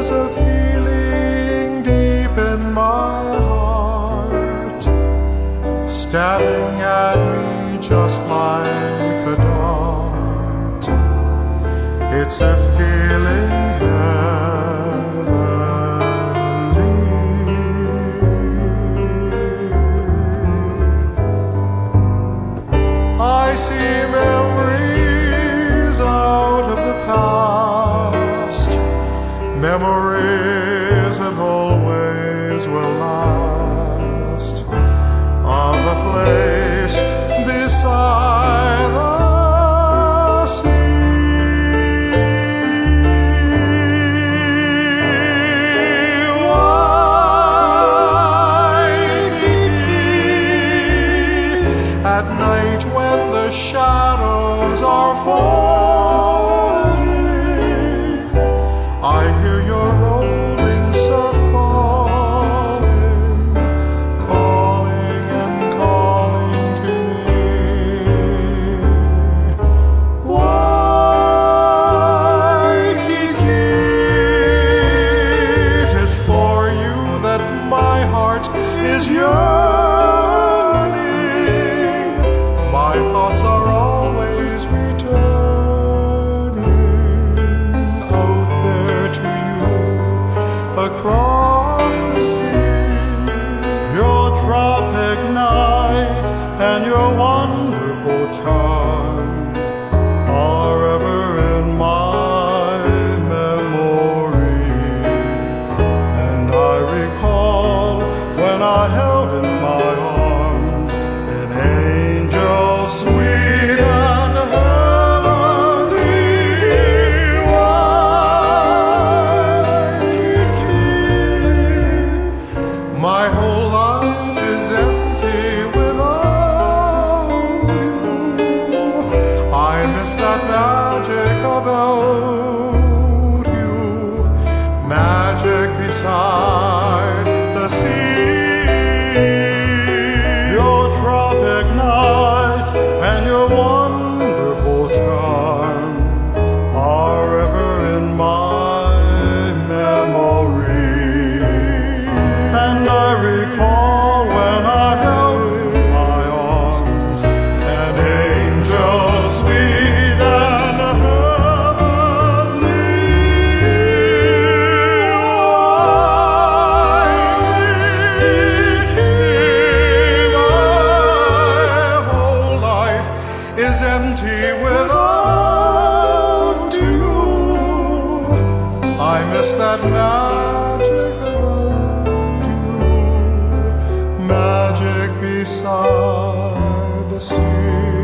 there's a feeling deep in my heart, stabbing at me just like a dart. It's a feeling heavenly. I see memories out of the past, memories that always will last, of a place beside the sea. At night when the shadows are falling, I hear your rolling surf calling, calling and calling to me. Waikiki, it is for you that my heart is yearning. My thoughts are always returning out there to you across the sea. Your tropic night and your wonderful charm are ever in my memory, and I recall when I held in my arms an angel sweet and heavenly. Waikiki, My whole life is empty without you. I miss that magic about you, magic beside the sea. your tropic night and your wonderful charm are ever in my memory, and I recall when I held in my arms An angel sweet and heavenly. My whole life is empty without you. I miss that magic about you, magic beside the sea.